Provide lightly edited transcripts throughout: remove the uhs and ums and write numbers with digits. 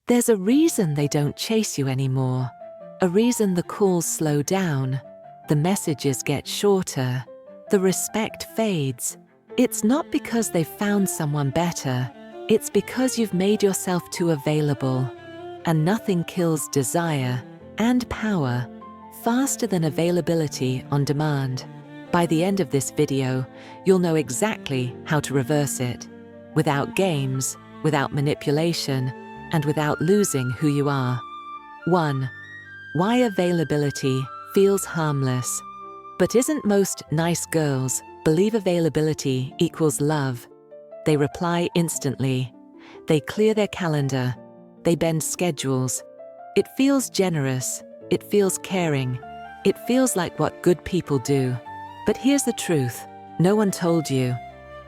There's a reason they don't chase you anymore, a reason the calls slow down, the messages get shorter, the respect fades. It's not because they've found someone better, it's because you've made yourself too available. And nothing kills desire and power faster than availability on demand. By the end of this video, you'll know exactly how to reverse it, without games, without manipulation, and without losing who you are. 1. Why availability feels harmless. But isn't most nice girls believe availability equals love? They reply instantly. They clear their calendar. They bend schedules. It feels generous. It feels caring. It feels like what good people do. But here's the truth. No one told you.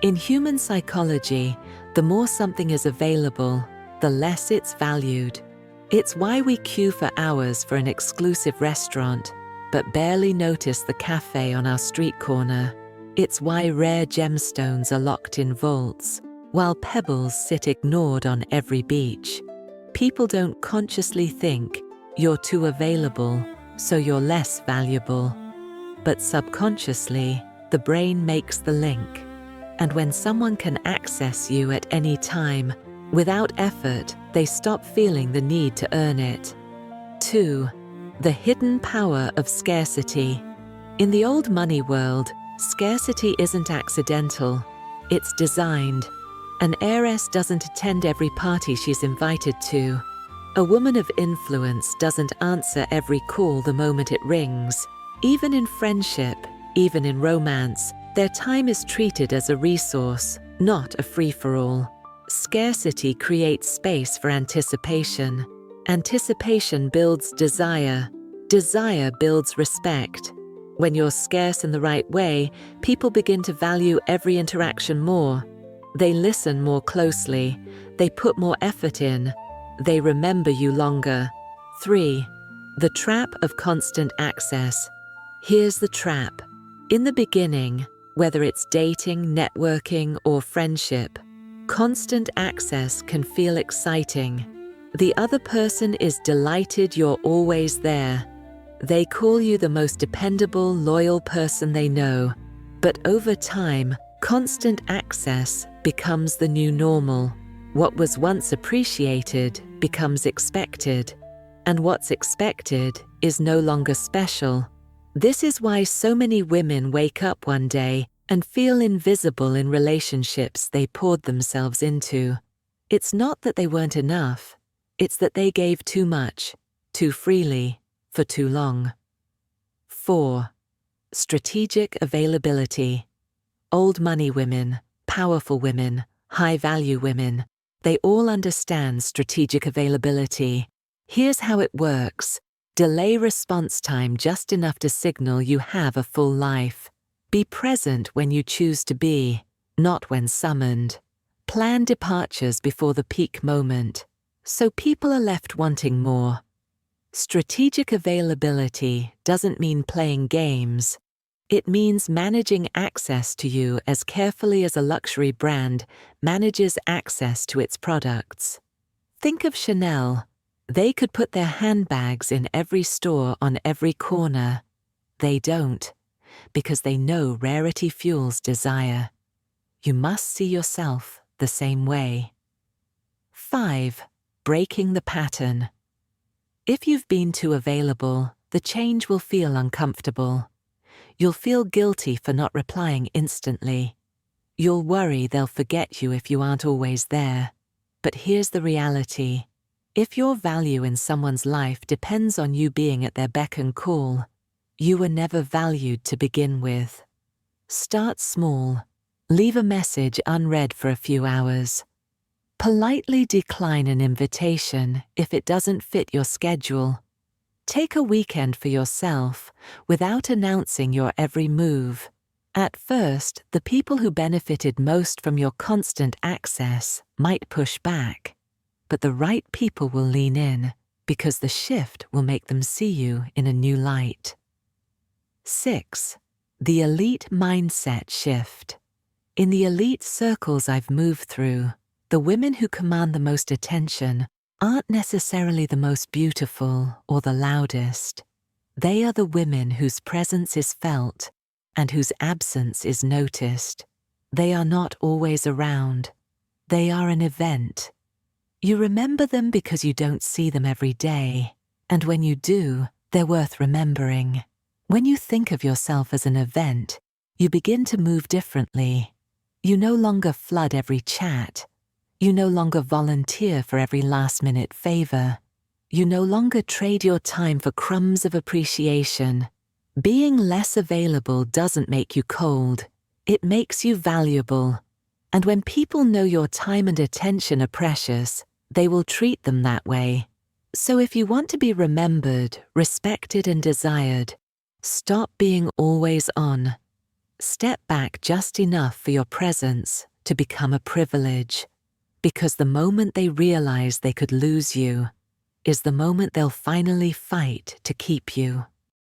In human psychology, the more something is available, the less it's valued. It's why we queue for hours for an exclusive restaurant, but barely notice the cafe on our street corner. It's why rare gemstones are locked in vaults, while pebbles sit ignored on every beach. People don't consciously think, you're too available, so you're less valuable. But subconsciously, the brain makes the link. And when someone can access you at any time, without effort, they stop feeling the need to earn it. 2. The hidden power of scarcity. In the old money world, scarcity isn't accidental, it's designed. An heiress doesn't attend every party she's invited to. A woman of influence doesn't answer every call the moment it rings. Even in friendship, even in romance, their time is treated as a resource, not a free-for-all. Scarcity creates space for anticipation. Anticipation builds desire. Desire builds respect. When you're scarce in the right way, people begin to value every interaction more. They listen more closely. They put more effort in. They remember you longer. 3. The trap of constant access. Here's the trap. In the beginning, whether it's dating, networking, or friendship, constant access can feel exciting. The other person is delighted you're always there. They call you the most dependable, loyal person they know. But over time, constant access becomes the new normal. What was once appreciated becomes expected, and what's expected is no longer special. This is why so many women wake up one day and feel invisible in relationships they poured themselves into. It's not that they weren't enough, it's that they gave too much, too freely, for too long. 4. Strategic availability. Old money women, powerful women, high-value women, they all understand strategic availability. Here's how it works. Delay response time just enough to signal you have a full life. Be present when you choose to be, not when summoned. Plan departures before the peak moment, so people are left wanting more. Strategic availability doesn't mean playing games. It means managing access to you as carefully as a luxury brand manages access to its products. Think of Chanel. They could put their handbags in every store on every corner. They don't, because they know rarity fuels desire. You must see yourself the same way. 5. Breaking the pattern. If you've been too available, the change will feel uncomfortable. You'll feel guilty for not replying instantly. You'll worry they'll forget you if you aren't always there. But here's the reality. If your value in someone's life depends on you being at their beck and call, you were never valued to begin with. Start small. Leave a message unread for a few hours. Politely decline an invitation if it doesn't fit your schedule. Take a weekend for yourself without announcing your every move. At first, the people who benefited most from your constant access might push back. But the right people will lean in because the shift will make them see you in a new light. 6. The elite mindset shift. In the elite circles I've moved through, the women who command the most attention aren't necessarily the most beautiful or the loudest. They are the women whose presence is felt and whose absence is noticed. They are not always around. They are an event. You remember them because you don't see them every day, and when you do, they're worth remembering. When you think of yourself as an event, you begin to move differently. You no longer flood every chat. You no longer volunteer for every last-minute favor. You no longer trade your time for crumbs of appreciation. Being less available doesn't make you cold. It makes you valuable. And when people know your time and attention are precious, they will treat them that way. So if you want to be remembered, respected, and desired, stop being always on. Step back just enough for your presence to become a privilege. Because the moment they realize they could lose you is the moment they'll finally fight to keep you.